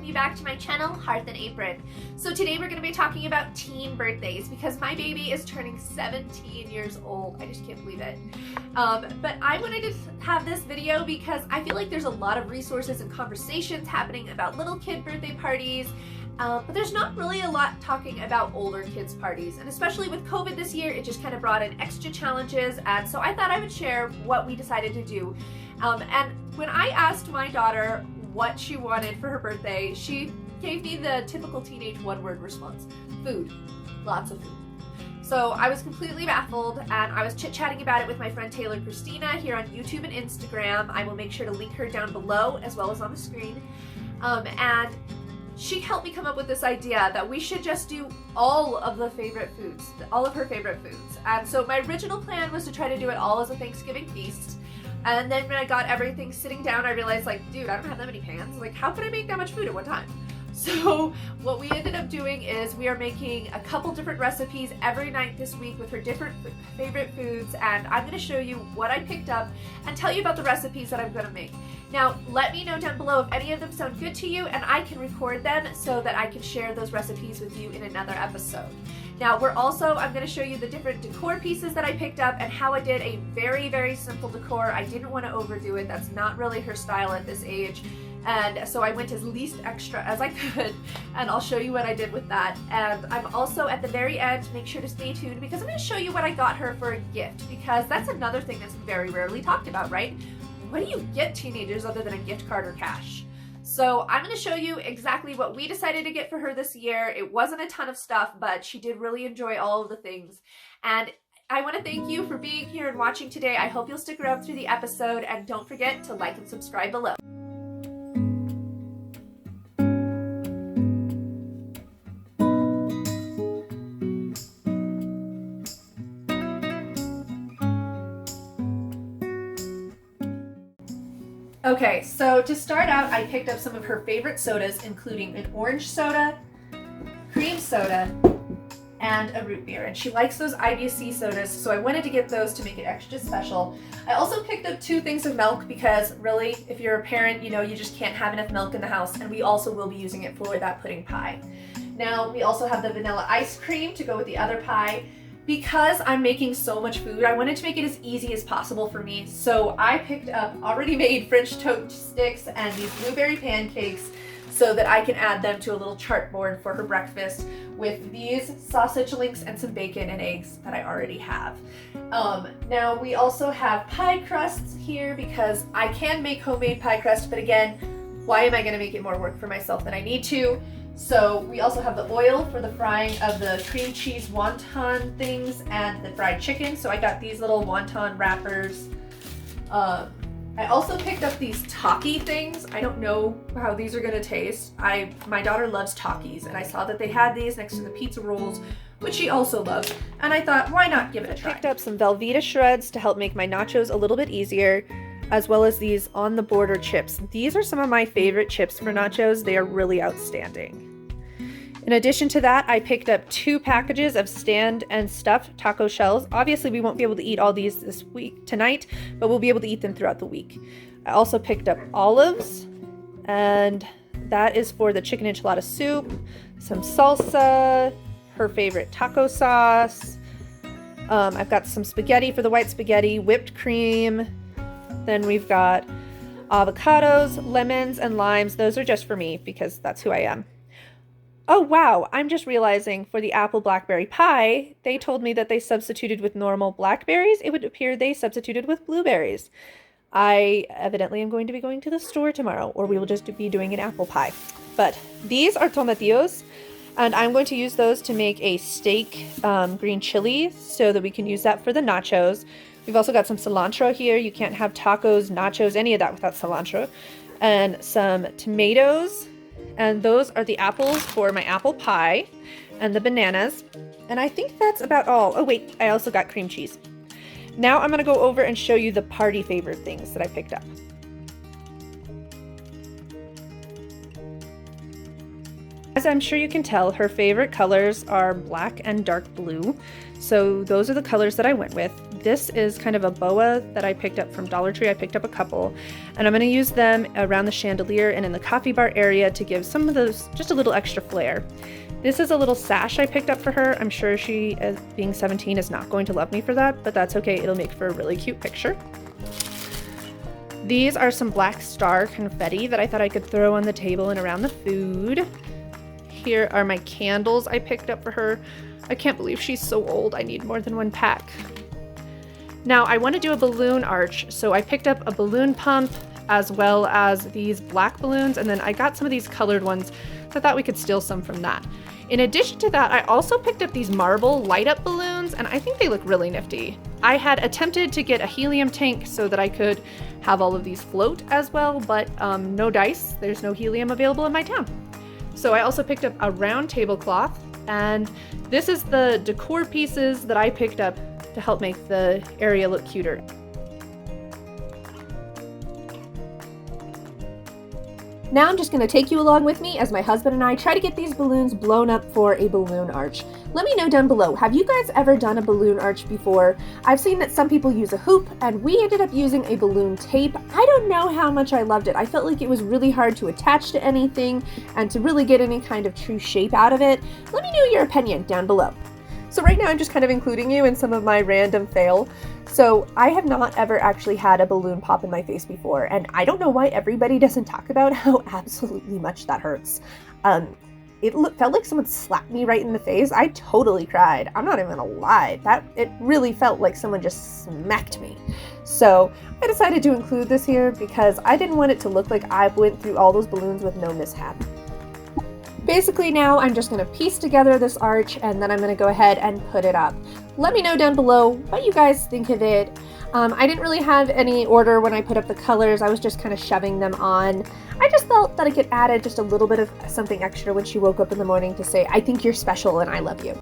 you back to my channel, Hearth and Apron. So today we're going to be talking about teen birthdays because my baby is turning 17 years old. I just can't believe it. But I wanted to have this video because I feel like there's a lot of resources and conversations happening about little kid birthday parties. But there's not really a lot talking about older kids' parties, and especially with COVID this year, it just kind of brought in extra challenges, and so I thought I would share what we decided to do. And when I asked my daughter what she wanted for her birthday, she gave me the typical teenage one-word response: food. Lots of food. So I was completely baffled, and I was chit-chatting about it with my friend Taylor Christina here on YouTube and Instagram. I will make sure to link her down below as well as on the screen. And she helped me come up with this idea that we should just do all of the favorite foods, all of her favorite foods. And so my original plan was to try to do it all as a Thanksgiving feast. And then when I got everything sitting down, I realized, like, dude, I don't have that many pans. Like, how could I make that much food at one time? So what we ended up doing is we are making a couple different recipes every night this week with her different favorite foods, and I'm going to show you what I picked up and tell you about the recipes that I'm going to make. Now, let me know down below if any of them sound good to you, and I can record them so that I can share those recipes with you in another episode. Now, I'm going to show you the different decor pieces that I picked up and how I did a very, very simple decor. I didn't want to overdo it. That's not really her style at this age. And so I went as least extra as I could, and I'll show you what I did with that. And I'm also at the very end, make sure to stay tuned because I'm going to show you what I got her for a gift, because that's another thing that's very rarely talked about, right? What do you get teenagers other than a gift card or cash? So I'm going to show you exactly what we decided to get for her this year. It wasn't a ton of stuff, but she did really enjoy all of the things. And I want to thank you for being here and watching today. I hope you'll stick around through the episode, and don't forget to like and subscribe below. Okay, so to start out, I picked up some of her favorite sodas, including an orange soda, cream soda, and a root beer. And she likes those IBC sodas, so I wanted to get those to make it extra special. I also picked up 2 things of milk because really, if you're a parent, you know you just can't have enough milk in the house, and we also will be using it for that pudding pie. Now, we also have the vanilla ice cream to go with the other pie. Because I'm making so much food, I wanted to make it as easy as possible for me, so I picked up already made French toast sticks and these blueberry pancakes so that I can add them to a little chart board for her breakfast with these sausage links and some bacon and eggs that I already have. Now we also have pie crusts here because I can make homemade pie crust, but again, why am I going to make it more work for myself than I need to? So we also have the oil for the frying of the cream cheese wonton things and the fried chicken. So I got these little wonton wrappers. I also picked up these Taki things. I don't know how these are gonna taste. My daughter loves Takis, and I saw that they had these next to the pizza rolls, which she also loves. And I thought, why not give it a try? I picked up some Velveeta shreds to help make my nachos a little bit easier, as well as these on the border chips. These are some of my favorite chips for nachos. They are really outstanding. In addition to that, I picked up 2 packages of stand and stuffed taco shells. Obviously, we won't be able to eat all these tonight, but we'll be able to eat them throughout the week. I also picked up olives, and that is for the chicken enchilada soup, some salsa, her favorite taco sauce. I've got some spaghetti for the white spaghetti, whipped cream. Then we've got avocados, lemons, and limes. Those are just for me because that's who I am. Oh wow, I'm just realizing for the apple blackberry pie, they told me that they substituted with normal blackberries. It would appear they substituted with blueberries. I evidently am going to be going to the store tomorrow, or we will just be doing an apple pie. But these are tomatillos, and I'm going to use those to make a steak green chili so that we can use that for the nachos. We've also got some cilantro here. You can't have tacos, nachos, any of that without cilantro. And some tomatoes. And those are the apples for my apple pie and the bananas. And I think that's about all. Oh wait, I also got cream cheese. Now I'm going to go over and show you the party favorite things that I picked up. As I'm sure you can tell, her favorite colors are black and dark blue. So those are the colors that I went with. This is kind of a boa that I picked up from Dollar Tree. I picked up a couple, and I'm going to use them around the chandelier and in the coffee bar area to give some of those just a little extra flair. This is a little sash I picked up for her. I'm sure she, as being 17, is not going to love me for that, but that's okay. It'll make for a really cute picture. These are some black star confetti that I thought I could throw on the table and around the food. Here are my candles I picked up for her. I can't believe she's so old. I need more than one pack. Now I want to do a balloon arch, so I picked up a balloon pump as well as these black balloons, and then I got some of these colored ones, so I thought we could steal some from that. In addition to that, I also picked up these marble light up balloons, and I think they look really nifty. I had attempted to get a helium tank so that I could have all of these float as well, but no dice. There's no helium available in my town. So I also picked up a round tablecloth, and this is the decor pieces that I picked up to help make the area look cuter. Now I'm just going to take you along with me as my husband and I try to get these balloons blown up for a balloon arch. Let me know down below, have you guys ever done a balloon arch before? I've seen that some people use a hoop, and we ended up using a balloon tape. I don't know how much I loved it. I felt like it was really hard to attach to anything and to really get any kind of true shape out of it. Let me know your opinion down below. So right now I'm just kind of including you in some of my random fail. So I have not ever actually had a balloon pop in my face before, and I don't know why everybody doesn't talk about how absolutely much that hurts. It felt like someone slapped me right in the face. I totally cried. I'm not even gonna lie. It really felt like someone just smacked me. So I decided to include this here because I didn't want it to look like I went through all those balloons with no mishap. Basically now I'm just going to piece together this arch, and then I'm going to go ahead and put it up. Let me know down below what you guys think of it. I didn't really have any order when I put up the colors. I was just kind of shoving them on. I just felt that I could add just a little bit of something extra when she woke up in the morning to say, I think you're special and I love you.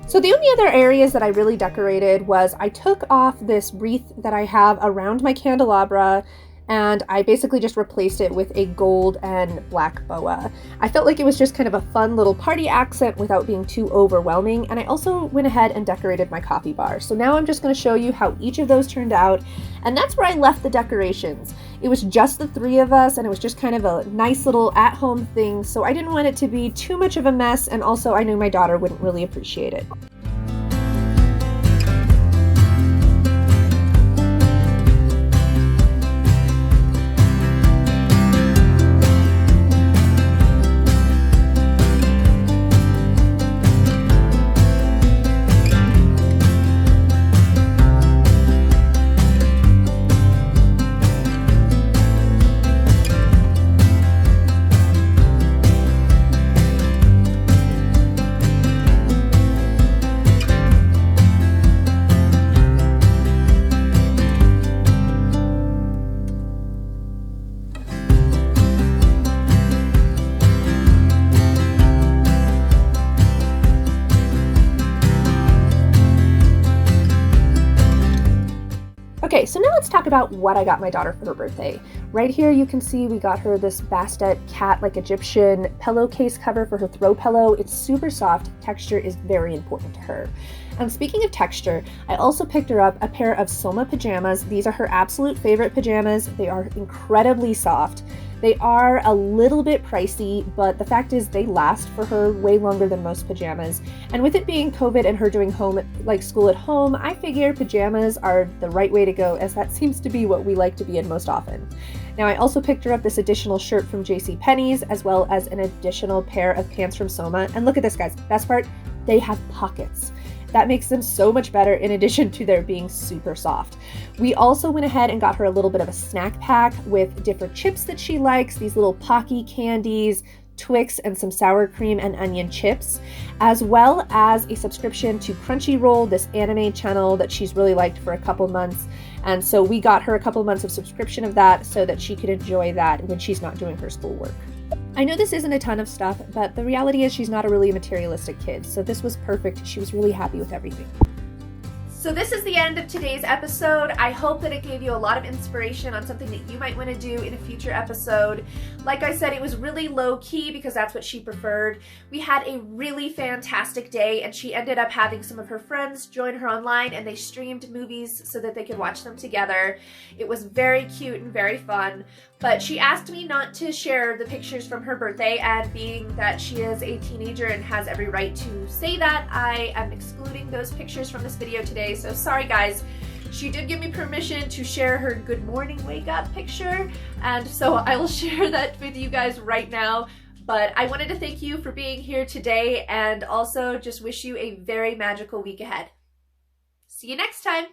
So the only other areas that I really decorated was I took off this wreath that I have around my candelabra, and I basically just replaced it with a gold and black boa. I felt like it was just kind of a fun little party accent without being too overwhelming, and I also went ahead and decorated my coffee bar. So now I'm just going to show you how each of those turned out, and that's where I left the decorations. It was just the three of us, and it was just kind of a nice little at-home thing, so I didn't want it to be too much of a mess, and also I knew my daughter wouldn't really appreciate it. Okay, so now let's talk about what I got my daughter for her birthday. Right here you can see we got her this Bastet cat like Egyptian pillowcase cover for her throw pillow. It's super soft. Texture is very important to her. And speaking of texture, I also picked her up a pair of Soma pajamas. These are her absolute favorite pajamas. They are incredibly soft. They are a little bit pricey, but the fact is they last for her way longer than most pajamas. And with it being COVID and her doing school at home, I figure pajamas are the right way to go, as that seems to be what we like to be in most often. Now I also picked her up this additional shirt from JCPenney's, as well as an additional pair of pants from Soma. And look at this, guys. Best part, they have pockets. That makes them so much better, in addition to their being super soft. We also went ahead and got her a little bit of a snack pack with different chips that she likes, these little Pocky candies, Twix, and some sour cream and onion chips, as well as a subscription to Crunchyroll, this anime channel that she's really liked for a couple months. And so we got her a couple months of subscription of that so that she could enjoy that when she's not doing her schoolwork. I know this isn't a ton of stuff, but the reality is she's not a really materialistic kid, so this was perfect. She was really happy with everything. So this is the end of today's episode. I hope that it gave you a lot of inspiration on something that you might want to do in a future episode. Like I said, it was really low key because that's what she preferred. We had a really fantastic day, and she ended up having some of her friends join her online, and they streamed movies so that they could watch them together. It was very cute and very fun. But she asked me not to share the pictures from her birthday, and being that she is a teenager and has every right to say that, I am excluding those pictures from this video today. So sorry guys. She did give me permission to share her good morning wake up picture, and so I will share that with you guys right now. But I wanted to thank you for being here today, and also just wish you a very magical week ahead. See you next time.